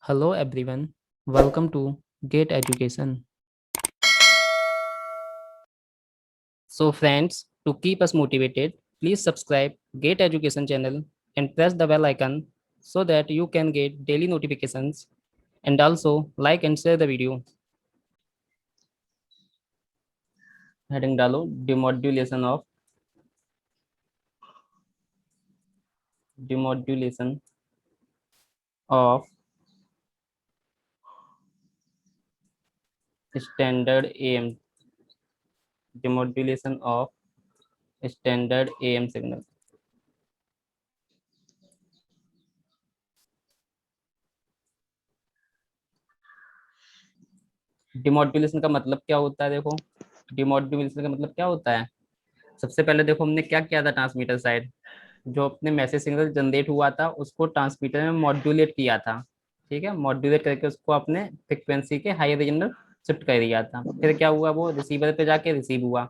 Hello everyone, welcome to Gate Education. So friends, to keep us motivated, please subscribe Gate Education channel and press the bell icon so that you can get daily notifications and also like and share the video. Heading डालो demodulation of standard AM demodulation of standard AM signal. Demodulation का मतलब क्या होता है? देखो, demodulation का मतलब क्या होता है? सबसे पहले देखो हमने क्या किया था, ट्रांसमीटर साइड जो अपने मैसेज सिग्नल जनरेट हुआ था उसको ट्रांसमीटर में मॉड्यूलेट किया था। ठीक है, मॉड्यूलेट करके उसको अपने फ्रिक्वेंसी के हाई रेंज में शिफ्ट कर दिया था। फिर क्या हुआ, वो रिसीवर पे जाके रिसीव हुआ।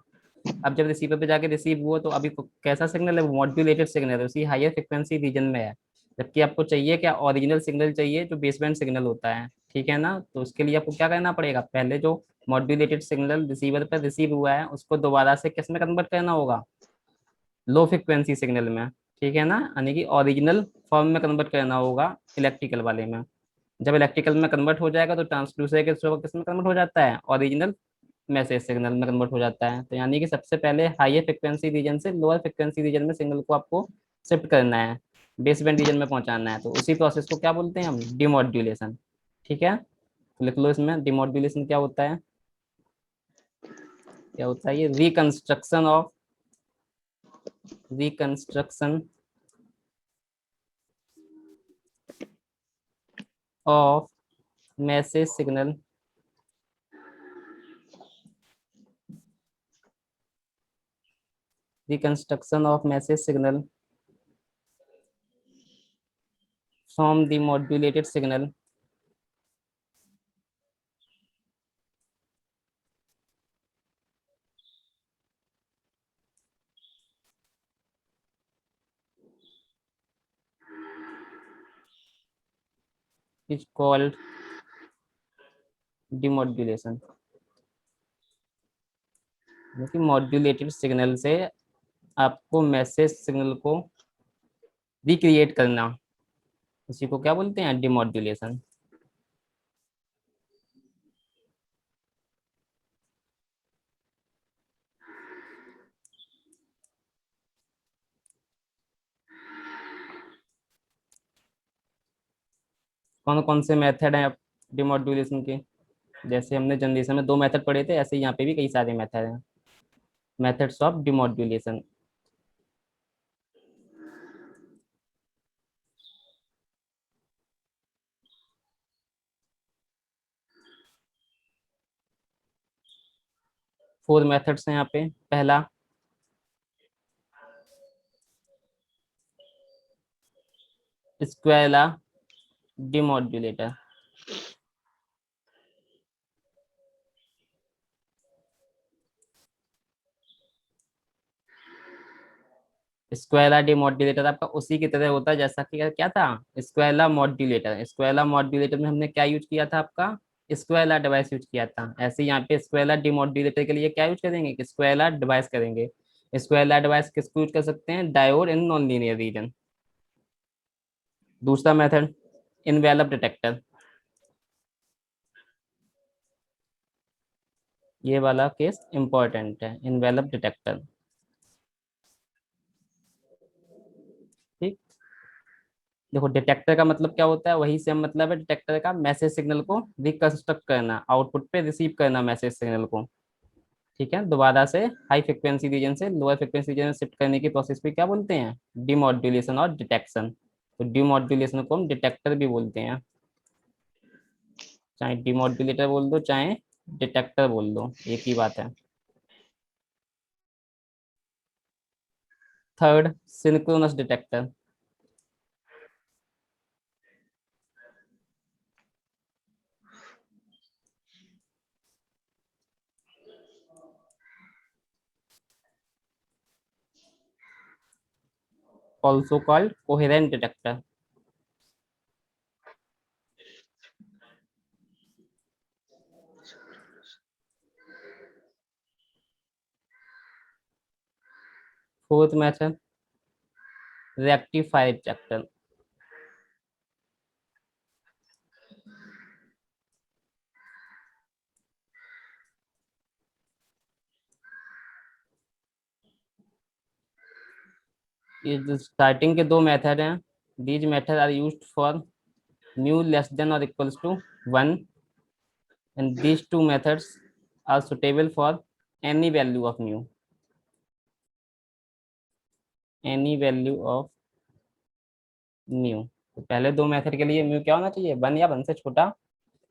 अब जब रिसीवर पे जाके रिसीव हुआ तो अभी कैसा सिग्नल है? वो मॉड्यूलेटेड सिग्नल है, उसी हायर फ्रिक्वेंसी रीजन में है। जबकि आपको चाहिए क्या? ओरिजिनल सिग्नल चाहिए जो बेसबैंड सिग्नल होता है। ठीक है ना? तो उसके लिए आपको क्या करना पड़ेगा, पहले जो मॉड्यूलेटेड सिग्नल रिसीवर पर रिसीव हुआ है उसको दोबारा से किस में कन्वर्ट करना होगा? लो फ्रिक्वेंसी सिग्नल में। ठीक है ना? यानी कि ओरिजिनल फॉर्म में कन्वर्ट करना होगा इलेक्ट्रिकल वाले में। जब इलेक्ट्रिकल में कन्वर्ट हो जाएगा तो ट्रांसड्यूसर के थ्रू किस में कन्वर्ट हो जाता है? ओरिजिनल मैसेज सिग्नल में कन्वर्ट हो जाता है। तो यानी कि सबसे पहले हाईर फ्रिक्वेंसी रीजन से लोअर फ्रिक्वेंसी रीजन में सिग्नल को आपको शिफ्ट करना है, बेस बैंड रीजन में पहुंचाना है। तो उसी प्रोसेस को क्या बोलते हैं हम? डिमॉड्यूलेशन। ठीक है, तो लिख लो इसमें डिमॉड्यूलेशन क्या होता है। क्या होता है ये? Reconstruction of message signal reconstruction of message signal from the modulated signal is called demodulation। क्योंकि मॉड्यूलेटेड सिग्नल से आपको मैसेज सिग्नल को रिक्रिएट करना, इसी को क्या बोलते हैं? डिमॉड्यूलेशन। कौन कौन से मेथड हैं डिमॉड्यूलेशन के? जैसे हमने जनरेशन में 2 मेथड पढ़े थे, ऐसे यहाँ पे भी कई सारे मेथड हैं, methods of demodulation. Four methods हैं यहाँ पे। पहला स्क्वेला डिमॉड्यूलेटर। स्क्वेला डिमॉड्यूलेटर आपका उसी की तरह होता है जैसा कि क्या था, स्क्वेला मॉड्यूलेटर। स्क्वेला मॉड्यूलेटर में हमने क्या यूज किया था? आपका स्क्वेला डिवाइस यूज किया था। ऐसे यहाँ पे स्क्वेला डिमॉड्यूलेटर के लिए क्या यूज करेंगे? कि स्क्वेला डिवाइस करेंगे। स्क्वेला डिवाइस किसको यूज कर सकते हैं? Diode in non linear region. दूसरा मेथड इनवेलप डिटेक्टर। ये वाला केस इंपॉर्टेंट है, इनवेलप डिटेक्टर। ठीक, देखो डिटेक्टर का मतलब क्या होता है? वही सेम मतलब है डिटेक्टर का, मैसेज सिग्नल को रिकंस्ट्रक्ट करना, आउटपुट पे रिसीव करना मैसेज सिग्नल को। ठीक है, दोबारा से हाई फ्रिक्वेंसी रीजन से लोअर फ्रिक्वेंसी रीजन में शिफ्ट करने की प्रोसेस पे क्या बोलते हैं? डिमॉड्यूलेशन और डिटेक्शन। तो डिमॉड्यूलेशन को हम डिटेक्टर भी बोलते हैं। चाहे डिमॉड्यूलेटर बोल दो चाहे डिटेक्टर बोल दो, एक ही बात है। Third synchronous detector. Also called coherent detector. Fourth method rectifier reactor. ये जो स्टार्टिंग के दो मेथड हैं, these method are used for mu less than और equals to 1 and these two methods are suitable for any value of mu, any value of mu। तो पहले दो method के लिए म्यू क्या होना चाहिए, 1 या 1 से छोटा,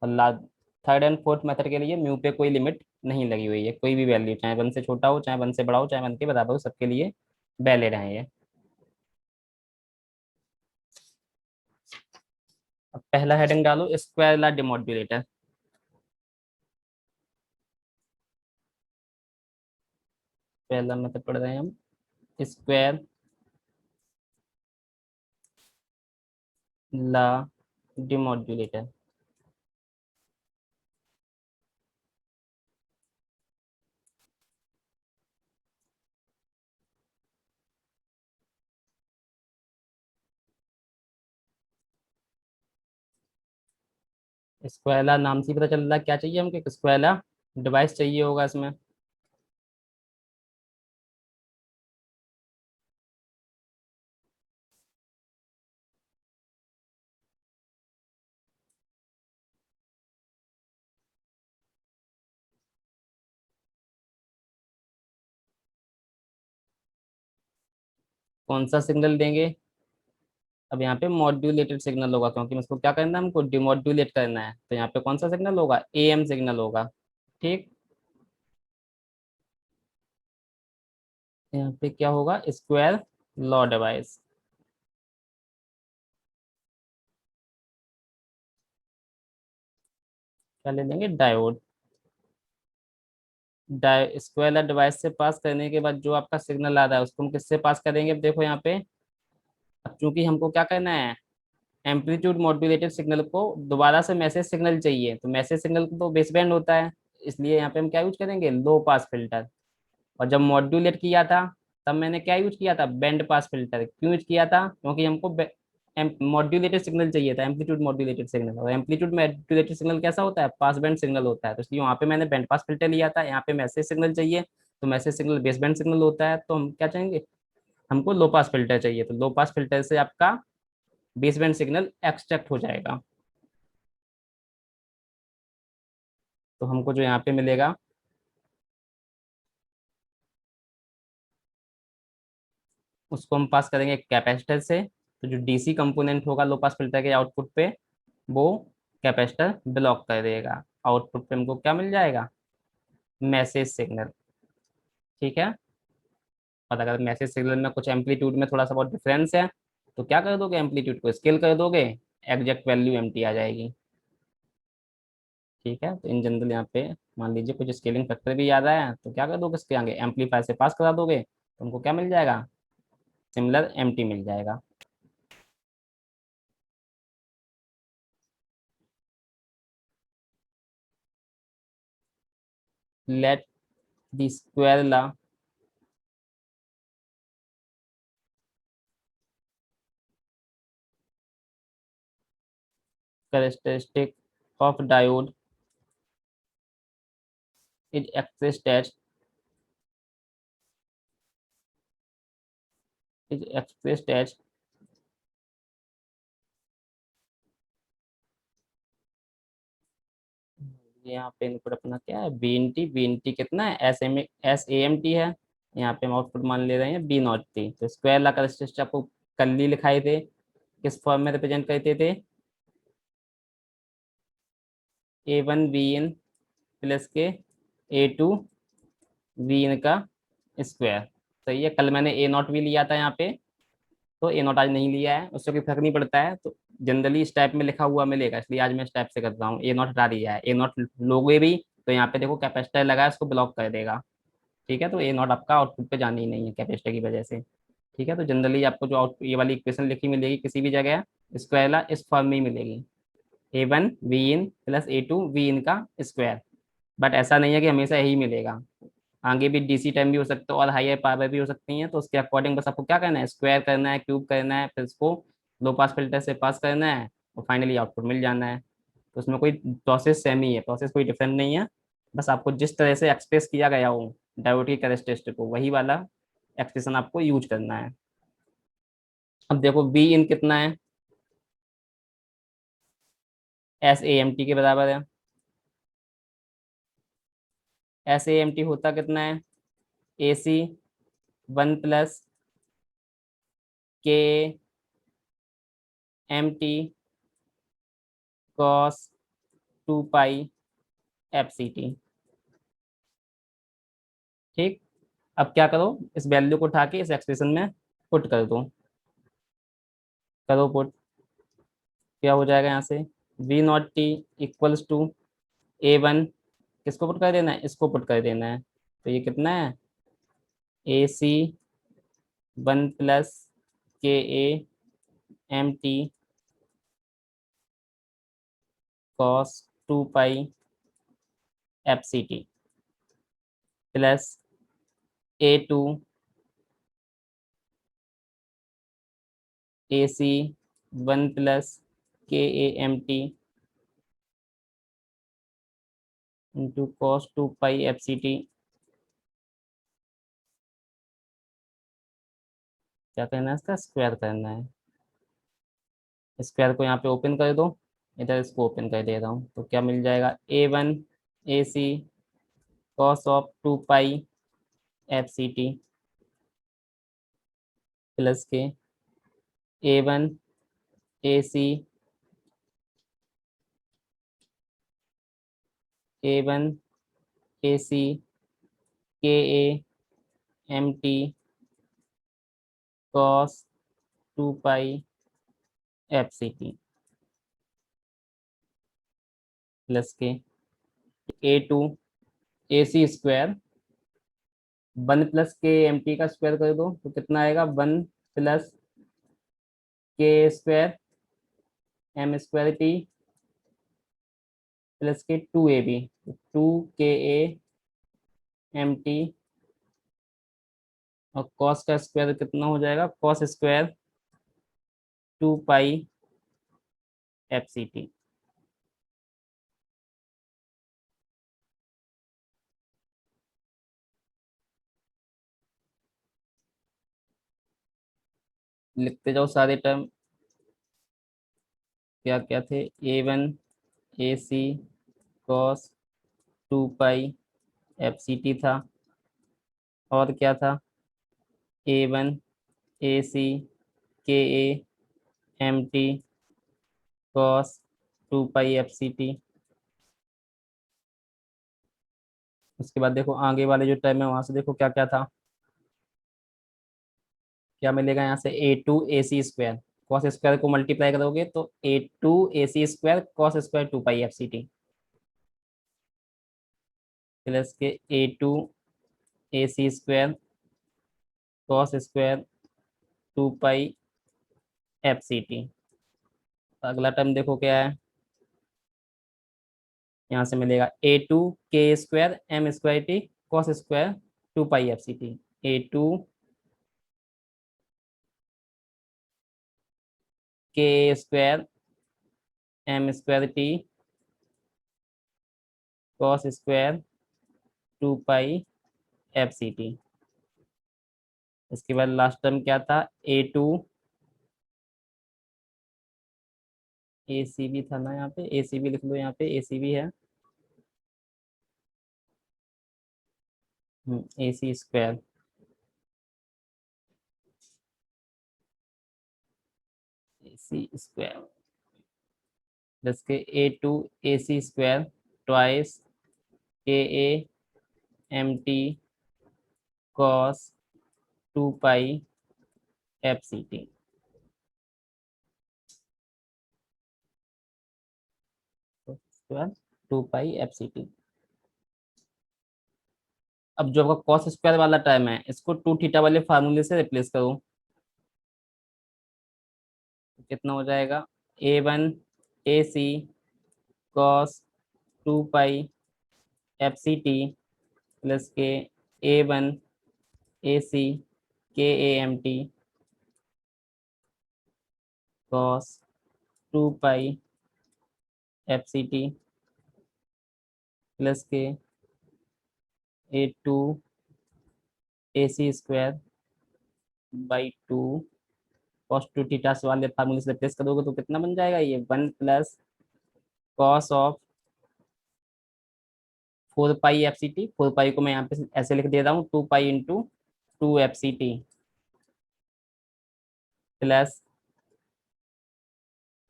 और थर्ड एंड फोर्थ मेथड के लिए म्यू पे कोई लिमिट नहीं लगी हुई है, कोई भी वैल्यू चाहे 1 से छोटा हो, चाहे 1 से बड़ा हो, चाहे 1 के बराबर हो, सबके लिए वैलिड है ये। अब पहला हेडिंग डालो, स्क्वायर ला डिमोडुलेटर। पहला मेथड पढ़ रहे हैं हम, स्क्वायर ला डिमोडुलेटर। स्क्वायर ला नाम से ही पता चल रहा है क्या चाहिए हमको, स्क्वायर ला डिवाइस चाहिए होगा इसमें। कौन सा सिग्नल देंगे, अब यहाँ पे मॉड्यूलेटेड सिग्नल होगा, क्योंकि इसको क्या करना है, हमको डिमॉड्यूलेट करना है, तो यहाँ पे कौन सा सिग्नल होगा, एएम सिग्नल होगा। ठीक, यहाँ पे क्या होगा, स्क्वायर लॉ डिवाइस। क्या ले लेंगे, डायोड। स्क्वायर लॉ डिवाइस से पास करने के बाद जो आपका सिग्नल आ रहा है उसको हम किससे पास करेंगे, अब देखो यहाँ पे, अब चूंकि हमको क्या करना है, एम्पलीट्यूड मॉड्यूलेटेड सिग्नल को दोबारा से मैसेज सिग्नल चाहिए, तो मैसेज सिग्नल तो बेस बैंड होता है, इसलिए यहाँ पे हम क्या यूज करेंगे, लो पास फिल्टर। और जब मॉड्यूलेट किया था तब मैंने क्या यूज किया था, बैंड पास फिल्टर। क्यों यूज किया था, क्योंकि हमको मॉड्यूलेटेड सिग्नल चाहिए था, एम्पलीट्यूड मॉड्यूलेटेड सिग्नल, और एम्पलीट्यूड मॉड्यूलेटेड सिग्नल कैसा होता है, पास बैंड सिग्नल होता है, तो इसलिए वहाँ पे मैंने बैंड पास फिल्टर लिया था। यहाँ पे मैसेज सिग्नल चाहिए, तो message signal base band signal होता है, तो हम क्या चाहेंगे, हमको लो पास फिल्टर चाहिए, तो लो पास फिल्टर से आपका बेस बैंड सिग्नल एक्सट्रैक्ट हो जाएगा। तो हमको जो यहाँ पे मिलेगा, उसको हम पास करेंगे कैपेसिटर से, तो जो डीसी कंपोनेंट होगा लो पास फिल्टर के आउटपुट पे, वो कैपेसिटर ब्लॉक कर देगा। आउटपुट पे हमको क्या मिल जाएगा, मैसेज सिग्नल। ठीक है, और अगर मैसेज सिग्नल में कुछ एम्पलीट्यूड में थोड़ा सा बहुत डिफरेंस है, तो क्या कर दोगे, एम्पलीट्यूड को स्केल कर दोगे, एग्जैक्ट वैल्यू एमटी आ जाएगी। ठीक है, तो इन जनरल यहाँ पे मान लीजिए कुछ स्केलिंग फैक्टर भी याद आया, तो क्या कर दोगे, इसके आगे एम्पलीफायर से पास करा दोगे, तो हमको क्या मिल जाएगा, सिमिलर एमटी मिल जाएगा। Let the square law characteristic of diode is expressed as यहाँ पे इनपुट अपना क्या है, बी एन टी कितना है, एस ए एम टी है। यहाँ पे हम आउटपुट मान ले रहे हैं बी नॉट टी। तो स्क्वायर ला कैरेक्टरिस्टिक आपको कल ही लिखाए थे, किस फॉर्म में रिप्रेजेंट करते थे, ए 1 वी इन प्लस के ए 2 वी इन का स्क्वायर। सही है, कल मैंने ए नॉट भी लिया था यहाँ पे, तो ए नॉट आज नहीं लिया है, उससे कोई फर्क नहीं पड़ता है, तो जनरली इस टाइप में लिखा हुआ मिलेगा, इसलिए आज मैं इस टाइप से कर रहा हूँ, ए नॉट हटा दिया है। ए नॉट लोगे भी तो यहाँ पे देखो कैपेसिटर लगा है, इसको ब्लॉक कर देगा। ठीक है, तो ए नॉट आपका आउटपुट पे जानी ही नहीं है कैपेसिटर की वजह से। ठीक है, तो जनरली आपको जो आउट ये वाली इक्वेशन लिखी मिलेगी किसी भी जगह, स्क्वायर इस फॉर्म में ही मिलेगी, A 1 V in plus A 2 V in का स्क्वायर। बट ऐसा नहीं है कि हमेशा यही मिलेगा, आगे भी डीसी टाइम भी हो सकता है और हायर पावर भी हो सकती हैं, तो उसके अकॉर्डिंग बस आपको क्या करना है, स्क्वायर करना है, क्यूब करना है, फिर इसको लो पास फिल्टर से पास करना है और फाइनली आउटपुट मिल जाना है। तो उसमें कोई प्रोसेस सेम ही है, प्रोसेस कोई डिफरेंट नहीं है। बस आपको जिस तरह से एक्सप्रेस किया गया हो डायोड की कैरेक्टरिस्टिक को, वही वाला एक्सप्रेशन आपको यूज करना है। अब देखो वी इन कितना है, एस ए एम टी के बराबर है। एस ए एम टी होता कितना है, ए सी 1 + के M T cos 2 pi F C T. ठीक। अब क्या करो, इस वैल्यू को उठा के इस एक्सप्रेशन में पुट कर दो। करो पुट। क्या हो जाएगा यहाँ से, V naught T equals to A1, किसको पुट कर देना है, इसको पुट कर देना है। तो ये कितना है, ए C 1 + K A M T cos 2 pi F C T plus A2 A C 1 + K A M T into cos 2 pi F C T. क्या करना है, इसका स्क्वायर करना है। स्क्वायर को यहाँ पे ओपन कर दो, इधर इसको ओपन कर दे रहा हूँ, तो क्या मिल जाएगा, A1 AC cos of 2 pi F C T plus K A1 AC A1 AC K A M T cos 2 pi F C T plus K A2 AC square 1 + के एम टी का square कर दो, तो कितना आएगा, 1 + K square M square T plus K 2AB, 2 K A M T और cos का square कितना हो जाएगा, cos square 2 pi F C T. लिखते जाओ सारे टर्म, क्या क्या थे, A1 AC cos 2 pi F C T था, और क्या था, A1 AC K A M T cos 2 pi F C T. उसके बाद देखो आगे वाले जो टर्म है वहां से देखो क्या क्या था, क्या मिलेगा यहाँ से, A2 AC square cos square को मल्टीप्लाई करोगे तो A2 AC square cos square 2 pi F C T plus K A2 AC square cos square 2 pi F C T. अगला टर्म देखो क्या है, यहाँ से मिलेगा A2 के square M square T cos square 2 pi F C T. A2 के square M square T cos square 2 pi F C T. इसके बाद लास्ट टर्म क्या था, A2 AC भी था ना, यहाँ पे AC भी लिख लो, यहाँ पे AC भी है, AC square AC square plus K A2 AC square twice K A M T cos 2 pi F C T. उसके बाद 2 पाई एफ सी टी। अब जो आपका कॉस स्क्वायर वाला टाइम है, इसको 2 थीटा वाले फार्मूले से रिप्लेस करो, तो कितना हो जाएगा, A1 AC cos 2 pi F C T plus K A1 AC KAMT cos 2 pi FCT plus K A2 AC square by 2 cos 2 theta वाले फार्मूले से रिप्लेस करोगे तो कितना बन जाएगा ये 1 plus cos of 4 pi FCT। 4 पाई को मैं यहाँ पे ऐसे लिख दे रहा हूँ 2 पाई इंटू 2 FCT प्लस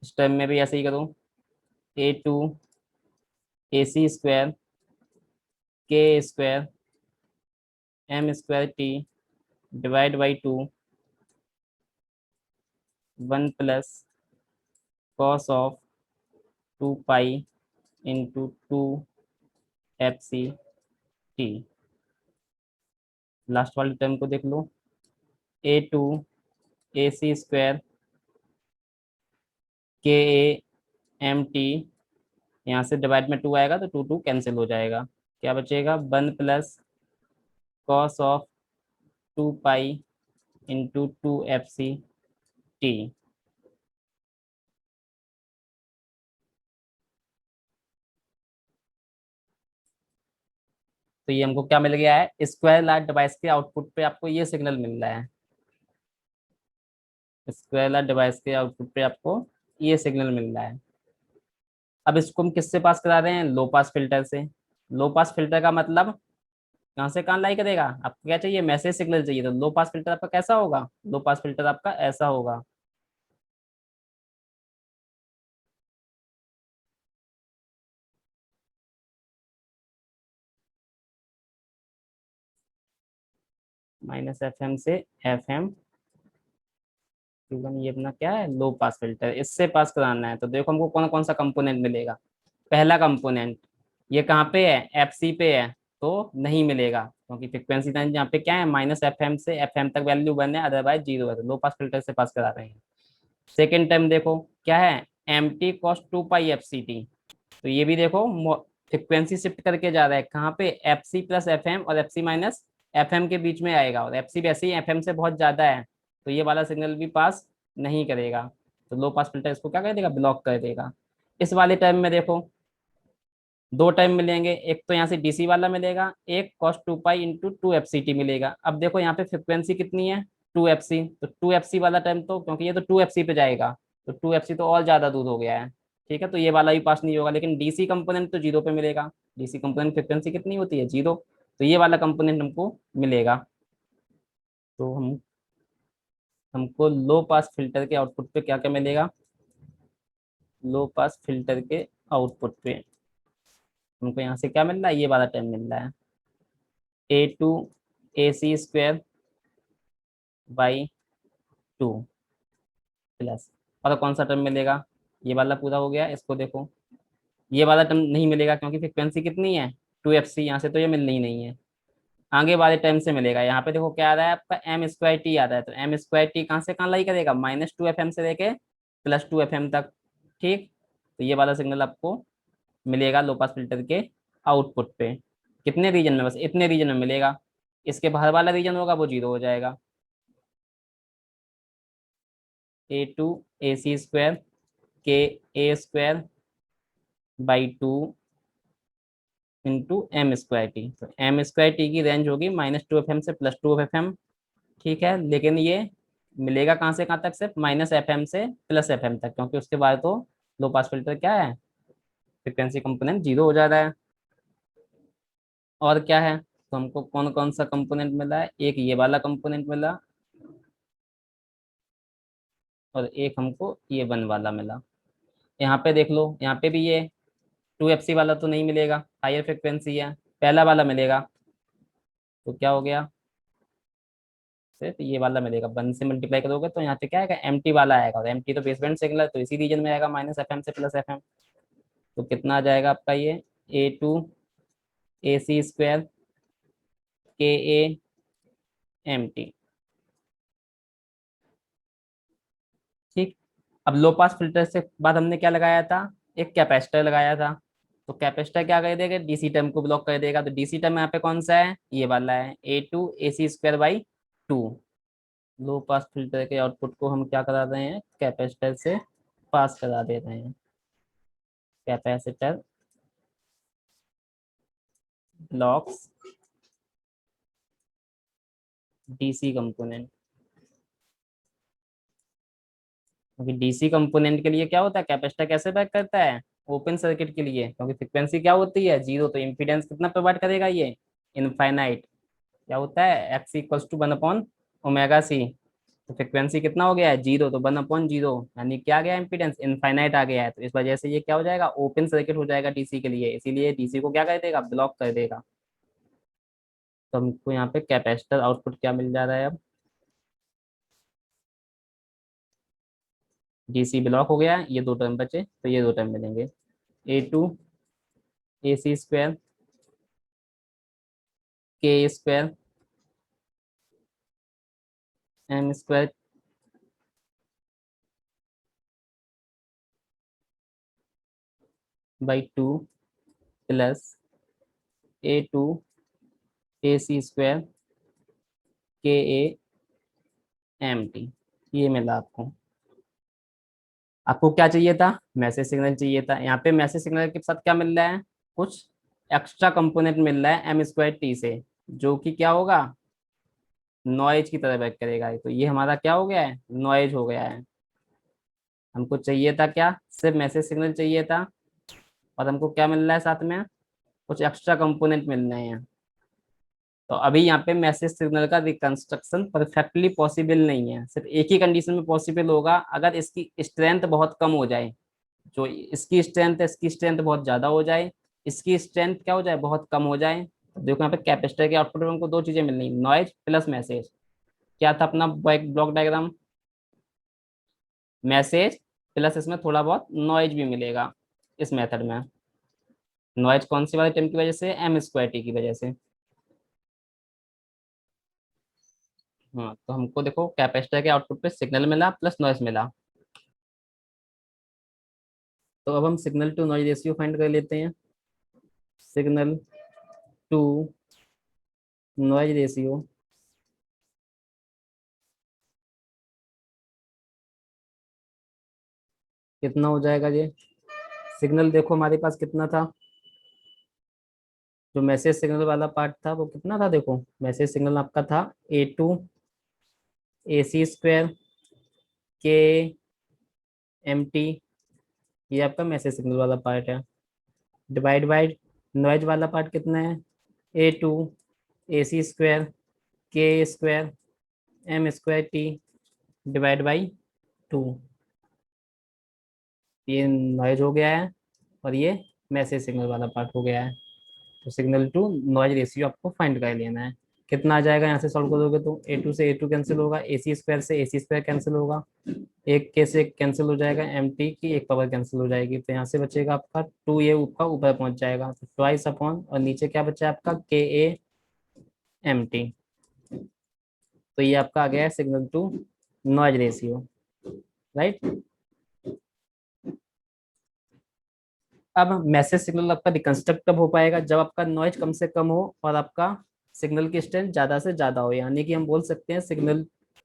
इस टाइम में भी ऐसे ही करूँ A2 AC स्क्वायर के square M square T divide by 2 1 plus cos of 2 pi into 2 FCT। Last वाले टर्म को देख लो A2 AC स्क्वायर KAMT, यहाँ से डिवाइड में 2 आएगा तो 2 2 कैंसिल हो जाएगा। क्या बचेगा 1 plus cos of 2 pi into 2 FCT। तो ये हमको क्या मिल गया है, स्क्वायर लार्ज डिवाइस के आउटपुट पे आपको ये सिग्नल मिल रहा है। स्क्वायर लार्ज डिवाइस के आउटपुट पे आपको ये सिग्नल मिल रहा है। अब इसको हम किससे पास करा रहे हैं, लो पास फिल्टर से। लो पास फिल्टर का मतलब कहाँ से कहाँ लाई करेगा, आपको क्या चाहिए, मैसेज सिग्नल चाहिए, तो लो पास फिल्टर आपका कैसा होगा, लो पास फिल्टर आपका ऐसा होगा। -FM से FM, ये अपना क्या है, लो पास फिल्टर, इससे पास कराना है। तो देखो हमको कौन कौन सा कंपोनेंट मिलेगा। पहला कंपोनेंट ये कहाँ पे है, FC पे है, तो नहीं मिलेगा क्योंकि फ्रिक्वेंसी रेंज यहाँ पे क्या है, -FM से FM तक वैल्यू 1 है, अदरवाइज 0 है, तो लो पास फिल्टर से पास करा रहे हैं। सेकेंड टर्म देखो क्या है, MT cos 2 पाई FCT, तो ये भी देखो फ्रिक्वेंसी शिफ्ट करके जा रहा है कहाँ पे, FC+FM और FC-FM के बीच में आएगा, और FC वैसे ही FM से बहुत ज्यादा है, तो ये वाला सिग्नल भी पास नहीं करेगा। तो लो पास फिल्टर इसको क्या कर देगा, ब्लॉक कर देगा। इस वाले टाइम में देखो दो टाइम मिलेंगे, एक तो यहाँ से DC वाला मिलेगा, एक cos 2 पाई इंटू 2 FCT मिलेगा। अब देखो यहाँ पे फ्रिक्वेंसी कितनी है, 2FC, तो 2FC वाला टाइम तो, क्योंकि ये तो 2FC पे जाएगा, तो 2FC तो और ज्यादा दूर हो गया है, ठीक है, तो ये वाला भी पास नहीं होगा। लेकिन DC कंपोनेंट तो 0 पे मिलेगा, DC कंपोनेंट फ्रिक्वेंसी कितनी होती है, 0, तो ये वाला कंपोनेंट हमको मिलेगा। तो हमको लो पास फिल्टर के आउटपुट पे क्या क्या मिलेगा, लो पास फिल्टर के आउटपुट पे हमको यहाँ से क्या मिल रहा है, ये वाला टर्म मिल रहा है, A2 AC square by 2 plus, और कौन सा टर्म मिलेगा, ये वाला पूरा हो गया। इसको देखो ये वाला टर्म नहीं मिलेगा क्योंकि फ्रिक्वेंसी कितनी है, 2FC, यहाँ से तो ये मिलनी ही नहीं है। आगे वाले टर्म से मिलेगा, यहाँ पे देखो क्या आ रहा है आपका, M2T आ रहा है, तो M2T कहाँ से कहाँ लाई करेगा, -2FM से लेके +2FM तक, ठीक। तो ये वाला सिग्नल आपको मिलेगा लो पास फिल्टर के आउटपुट पे, कितने रीजन में, बस इतने रीजन में मिलेगा। इसके बाहर वाला रीजन होगा वो 0 हो जाएगा। A2 AC square KA square by 2 into M2T, तो M2T की रेंज होगी -2FM से +2FM, ठीक है। लेकिन ये मिलेगा कहाँ से कहाँ तक, सिर्फ -FM से +FM तक, क्योंकि उसके बाद तो लो पास फिल्टर क्या है, फ्रिक्वेंसी कंपोनेंट 0 हो जा रहा है। और क्या है, तो हमको कौन कौन सा कंपोनेंट मिला है, एक ये वाला कंपोनेंट मिला, और एक हमको ये 1 वाला मिला। यहाँ पे देख लो, यहाँ पे भी ये 2FC वाला तो नहीं मिलेगा, हायर फ्रिक्वेंसी है, पहला वाला मिलेगा। तो क्या हो गया, सिर्फ ये वाला मिलेगा, 1 से मल्टीप्लाई करोगे तो यहाँ पे क्या आएगा, MT वाला आएगा, और MT तो बेसबैंड सिग्नल है, तो इसी रीजन में आएगा -FM से +FM। तो कितना आ जाएगा आपका ये, A2 AC स्क्वायर KAMT, ठीक। अब लो पास फिल्टर से बाद हमने क्या लगाया था, एक कैपेसिटर लगाया था, तो कैपेसिटर क्या कर देगा, डीसी टर्म को ब्लॉक कर देगा। तो डीसी टर्म यहाँ पे कौन सा है, ये वाला है, A2 AC² by 2। Low pass filter के आउटपुट को हम क्या करा रहे हैं, कैपेसिटर से पास करा दे रहे हैं। Capacitor blocks DC component. क्योंकि डीसी कंपोनेंट के लिए क्या होता है, कैपेसिटर कैसे वर्क करता है, ओपन सर्किट के लिए, क्योंकि फ्रिक्वेंसी क्या होती है, जीरो, तो इम्पीडेंस कितना प्रोवाइड करेगा ये, इनफाइनाइट। क्या होता है, X=1/ओमेगा C। तो फ्रिक्वेंसी कितना हो गया है, जीरो, तो 1/0, यानी क्या आ गया, इम्पीडेंस इनफाइनाइट आ गया है। तो इस वजह से ये क्या हो जाएगा, ओपन सर्किट हो जाएगा डीसी के लिए, इसीलिए डीसी को क्या कर देगा, ब्लॉक कर देगा। तो हमको यहाँ पे कैपेसिटर आउटपुट क्या मिल जा रहा है अब, डीसी ब्लॉक हो गया है, ये दो टर्म बचे, तो ये दो टर्म मिलेंगे, A2 AC² K² M²/2 plus A2 AC² KA ये मिला आपको। आपको क्या चाहिए था, मैसेज सिग्नल चाहिए था। यहाँ पे मैसेज सिग्नल के साथ क्या मिल रहा है, कुछ एक्स्ट्रा कंपोनेंट मिल रहा है M²T से, जो कि क्या होगा, नॉइज की तरह वर्क करेगा। तो ये हमारा क्या हो गया है, नॉइज हो गया है। हमको चाहिए था क्या, सिर्फ मैसेज सिग्नल चाहिए था, और हमको क्या मिल रहा है साथ में, कुछ एक्स्ट्रा कंपोनेंट मिल रहे हैं। तो अभी यहाँ पे मैसेज सिग्नल का रिकंस्ट्रक्शन परफेक्टली पॉसिबल नहीं है, सिर्फ एक ही कंडीशन में पॉसिबल होगा, अगर इसकी स्ट्रेंथ बहुत कम हो जाए। जो इसकी स्ट्रेंथ है, इसकी स्ट्रेंथ बहुत ज्यादा हो जाए, इसकी स्ट्रेंथ क्या हो जाए, बहुत कम हो जाए। तो देखो यहाँ पे कैपेसिटर के आउटपुट में हमको दो चीजें मिल रही, नॉइज प्लस मैसेज। क्या था अपना ब्लॉक डायग्राम, मैसेज प्लस इसमें थोड़ा बहुत नॉइज भी मिलेगा इस मेथड में। नॉइज कौन सी वाले टर्म की वजह से, M²T की वजह से। हाँ, तो हमको देखो कैपेसिटर के आउटपुट पे सिग्नल मिला प्लस नॉइज मिला। तो अब हम signal to noise ratio find कर लेते हैं। सिग्नल टू नॉइज रेशियो कितना हो जाएगा ये, सिग्नल देखो हमारे पास कितना था, जो मैसेज सिग्नल वाला पार्ट था वो कितना था, देखो मैसेज सिग्नल आपका था A2 AC² KMT, ये आपका मैसेज सिग्नल वाला पार्ट है। डिवाइड बाई नॉइज वाला पार्ट कितना है, A2 AC² K² M²T divide by 2। ये नॉइज हो गया है, और ये मैसेज सिग्नल वाला पार्ट हो गया है। तो सिग्नल टू नॉइज रेशियो आपको फाइंड कर लेना है। कितना आ जाएगा, यहाँ से सॉल्व करोगे तो A2 से A2 कैंसिल होगा, AC² से AC² कैंसिल होगा, एक के से कैंसिल हो जाएगा, MT की एक पावर कैंसिल हो जाएगी, तो यहाँ से बचेगा आपका 2, ये ऊपर पहुंच जाएगा, तो ट्वाइस अपॉन, और नीचे क्या बचा है आपका KA MT। तो ये आपका आ गया है signal to noise ratio, right. अब मैसेज सिग्नल आपका रिकंस्ट्रक्ट कब हो पाएगा, जब आपका नॉइज कम से कम हो और आपका सिग्नल की स्ट्रेंथ ज्यादा से ज्यादा हो, यानी कि हम बोल सकते हैं signal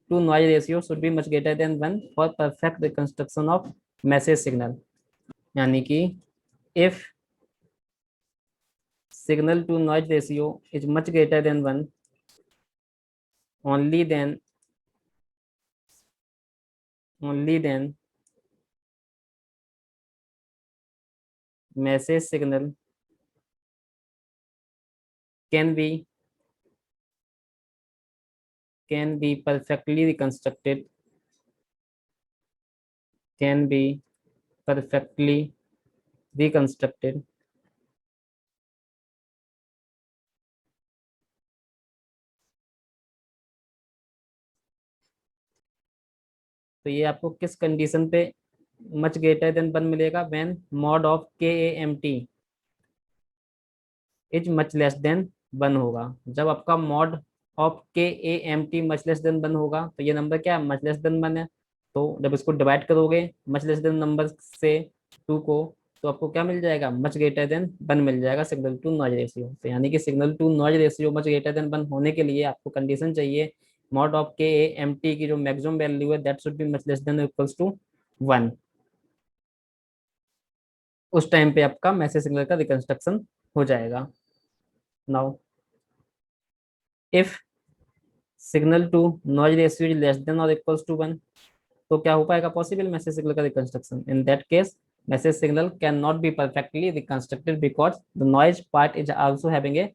to noise ratio should be much greater than 1 for perfect reconstruction of message signal. यानी कि if signal to noise ratio is much greater than 1, only then message signal can be perfectly reconstructed, can be perfectly reconstructed। तो ये आपको किस condition पे much greater than 1 मिलेगा, when mod of KAMT is much less then 1 होगा। जब आपका mod of KAMT much less then 1 होगा, तो ये नंबर क्या है, मच लेस देन 1 है। तो जब इसको डिवाइड करोगे मच लेस देन नंबर से 2 को, तो आपको क्या मिल जाएगा, मच ग्रेटर देन 1 मिल जाएगा सिग्नल टू नॉइज रेशियो। तो यानी कि signal to noise ratio much greater than 1 होने के लिए आपको कंडीशन चाहिए मॉड ऑफ के ए एम टी की जो मैक्सिमम वैल्यू है that should be much less than equals to 1। उस टाइम पे आपका मैसेज सिग्नल का रिकंस्ट्रक्शन हो जाएगा। Now if signal to noise ratio is less than और इक्वल्स टू 1, तो क्या हो पाएगा पॉसिबल मैसेज सिग्नल का reconstruction. In that case message signal can not be perfectly reconstructed because the noise part is also having a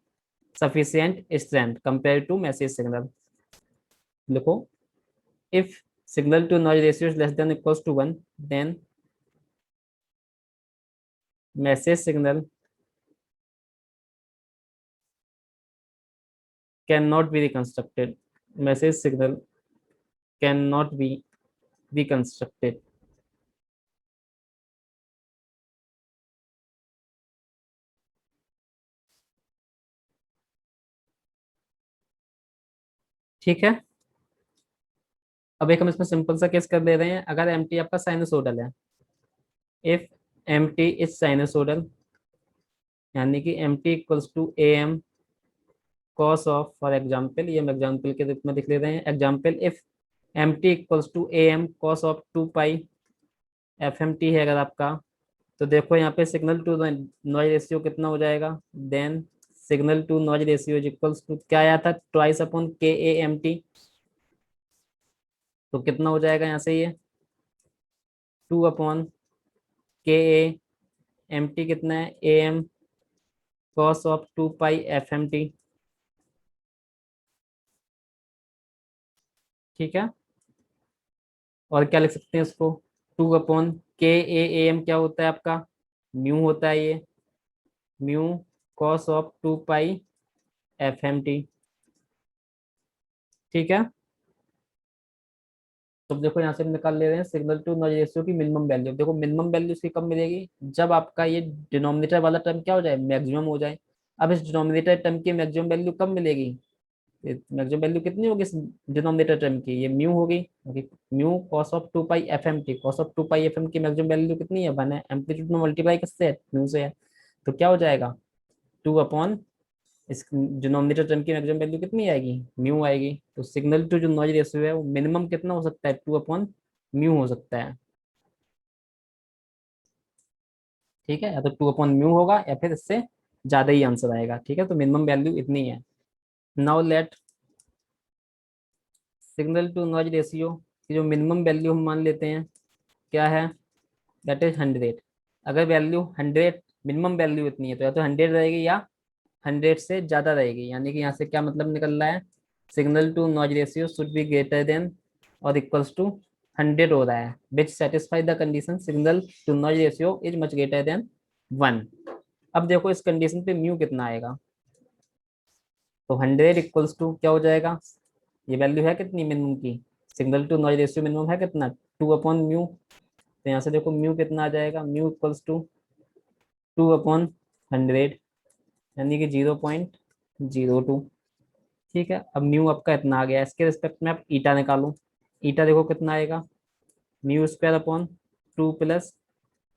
sufficient strength compared to message signal। देखो, if signal to noise ratio is less than equals to 1, then message signal cannot be reconstructed। message signal cannot be reconstructed। ठीक है, अब एक हम इसमें simple सा case कर ले रहे हैं। अगर एम टी आपका साइनसोडल है, if M T is sinusoidal, यानी कि M T equals to A M cos of, for example ये हम एग्जाम्पल के रूप में लिख ले रहे हैं, example if M T equals to A M cos of 2 pi F M T है अगर आपका, तो देखो यहाँ पे सिग्नल टू नॉइज रेशियो कितना हो जाएगा, then signal to noise ratio is equals to क्या आया था, ट्वाइस अपॉन के ए एम टी। तो कितना हो जाएगा यहाँ से ये 2 अपॉन के ए एम टी कितना है A M cos of 2 pi F M T. ठीक है, और क्या लिख सकते हैं इसको, 2 अपॉन के ए एम क्या होता है आपका, म्यू होता है ये, mu cos of 2 pi F M T. ठीक है, तो देखो यहाँ से हम निकाल ले रहे हैं सिग्नल टू नॉइज रेशियो की मिनिमम वैल्यू। देखो मिनिमम वैल्यू इसकी कब मिलेगी, जब आपका ये डिनोमिनेटर वाला टर्म क्या हो जाए, मैक्सिमम हो जाए। अब इस डिनोमिनेटर टर्म की मैक्सिमम वैल्यू कब मिलेगी, मैक्सिमम वैल्यू कितनी होगी इस डिनोमिनेटर टर्म की, ये म्यू होगी, क्योंकि mu cos of 2 pi F M T, cos of 2 pi F M की मैक्सिमम वैल्यू कितनी है 1 है, एम्पलीट्यूड में मल्टीप्लाई किससे है, म्यू से है। तो क्या हो जाएगा 2 अपॉन इस डिनोमिनेटर टर्म की मैक्सिमम वैल्यू कितनी आएगी, म्यू आएगी। तो सिग्नल टू जो नॉइज रेशियो है वो मिनिमम कितना हो सकता है, 2 अपॉन म्यू हो सकता है। ठीक है, या तो 2 अपॉन म्यू होगा या फिर इससे ज्यादा ही आंसर आएगा। ठीक है, तो मिनिमम वैल्यू इतनी है। Now let signal to noise ratio की जो मिनिमम वैल्यू हम मान लेते हैं क्या है, दैट इज 100। अगर वैल्यू 100 मिनिमम वैल्यू इतनी है तो या तो 100 रहेगी या 100 से ज्यादा रहेगी। यानी कि यहाँ से क्या मतलब निकल रहा है, signal to noise ratio should be greater than और इक्वल्स टू 100 हो रहा है, which satisfy the condition signal to noise ratio is much greater than 1। अब देखो इस कंडीशन पे म्यू कितना आएगा, तो 100 इक्वल्स टू क्या हो जाएगा, ये वैल्यू है कितनी मिनिमम की, signal to noise ratio minimum है कितना 2 अपॉन म्यू। तो यहाँ से देखो म्यू कितना आ जाएगा, म्यू इक्वल्स टू 2 अपॉन 100, यानी कि 0.02। ठीक है, अब म्यू आपका इतना आ गया, इसके रिस्पेक्ट में आप ईटा निकालो। ईटा देखो कितना आएगा, mu square upon 2 plus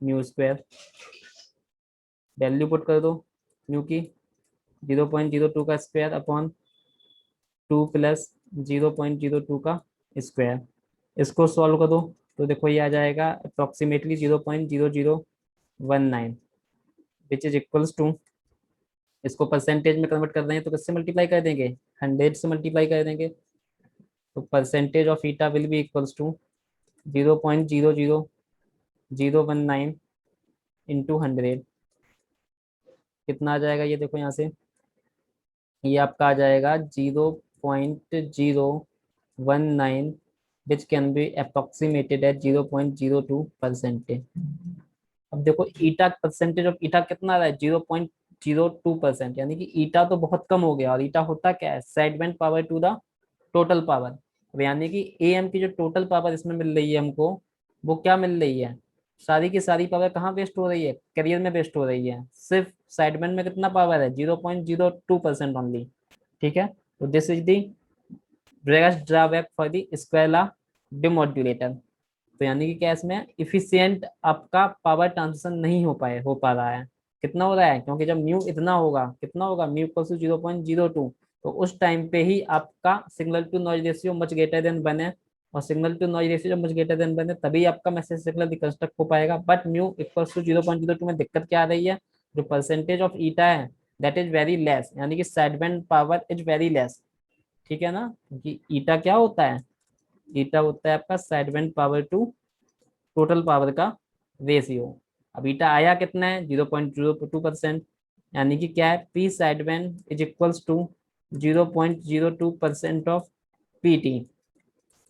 mu square, value put कर दो म्यू की, 0.02 का स्क्वायर अपॉन 2 प्लस 0.02 का स्क्वायर। इसको सॉल्व कर दो तो देखो ये आ जाएगा approximately 0.0019, which is equals to, इसको परसेंटेज में कन्वर्ट कर रहे हैं तो किससे मल्टीप्लाई कर देंगे, 100 से मल्टीप्लाई कर देंगे। तो percentage of eta will be equals to 0.00019 into 100। कितना आ जाएगा ये देखो यहाँ से, ये आपका आ जाएगा 0.019, which can be approximated at 0.02%। अब देखो ईटा परसेंटेज ऑफ ईटा कितना आ रहा है 0.02%, यानी कि ईटा तो बहुत कम हो गया। और ईटा होता क्या है, segment power to the total power. अब यानी कि ए एम की जो टोटल पावर इसमें मिल रही है हमको, वो क्या मिल रही है, सारी की सारी पावर कहाँ वेस्ट हो रही है, करियर में वेस्ट हो रही है। सिर्फ साइडबैंड में कितना पावर है 0.02% ओनली। ठीक है, तो this is the biggest drawback for the square law demodulator. तो यानी कि क्या इसमें इफिशियंट आपका पावर ट्रांसमिशन नहीं हो पा रहा है। कितना हो रहा है, क्योंकि जब म्यू इतना होगा, कितना होगा, म्यू इक्वल टू 0.02, तो उस टाइम पे ही आपका signal to noise ratio much greater than बने, और सिग्नल टू नॉइज रेशियो जब मच ग्रेटर देन बने तभी आपका मैसेज सिग्नल रिकंस्ट्रक्ट हो पाएगा। बट म्यू इक्वल टू 0.02 में दिक्कत क्या आ रही है, जो परसेंटेज ऑफ ईटा है दैट इज वेरी लेस, यानी कि side band power is very less. ठीक है ना, क्योंकि ईटा क्या होता है, ईटा होता है आपका side band power to total power का रेशियो। अब ईटा आया कितना है, 0.02%, यानी कि क्या है, P side band is equals to 0.02% of P T.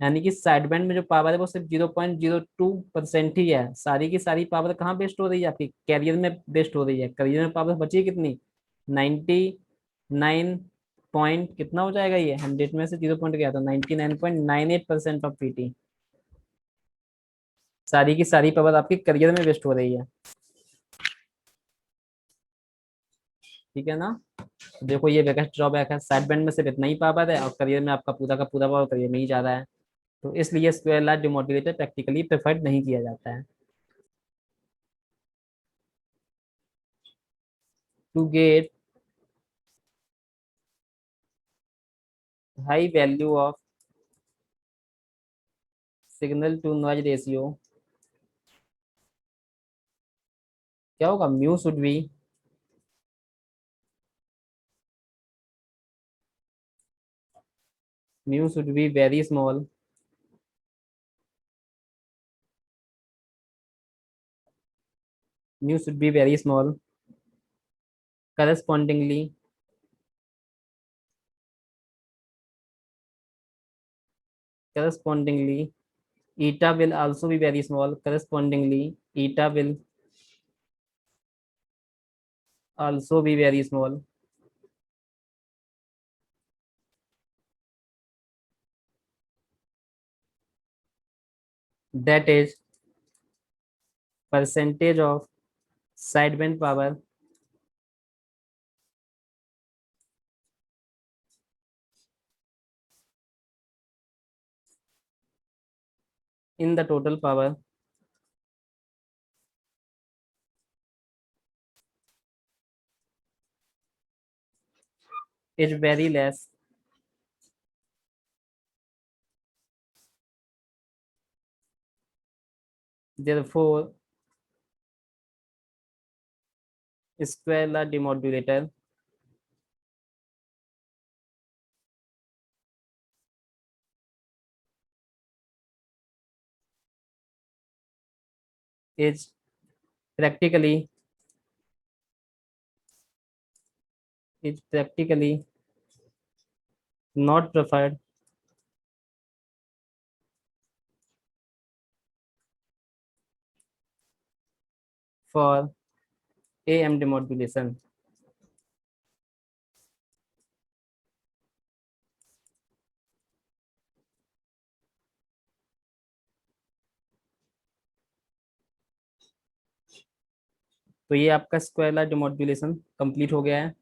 यानी कि साइड बैंड में जो पावर है वो सिर्फ 0.02% ही है, सारी की सारी पावर कहाँ बेस्ट हो रही है, आपकी कैरियर में बेस्ट हो रही है। कैरियर में पावर बची है कितनी, 99 पॉइंट कितना हो जाएगा, ये 100 में से 0 पॉइंट गया तो 99.98% ऑफ पीटी। सारी की सारी पावर आपकी करियर में वेस्ट हो रही है। ठीक है ना, देखो ये बिगेस्ट ड्रॉबैक है, साइड बैंड में सिर्फ इतना ही पावर है और करियर में आपका पूरा का पूरा पावर करियर में ही जा रहा है। तो इसलिए square light demodulator practically preferred नहीं किया जाता है। To get high value of signal to noise ratio, क्या होगा, mu should be very small, mu should be very small, correspondingly correspondingly eta will also be very small, correspondingly eta will also be very small. That is percentage of sideband power in the total power is very less. Therefore, square law demodulator is practically not preferred for AM demodulation. तो ये आपका square law demodulation complete हो गया है।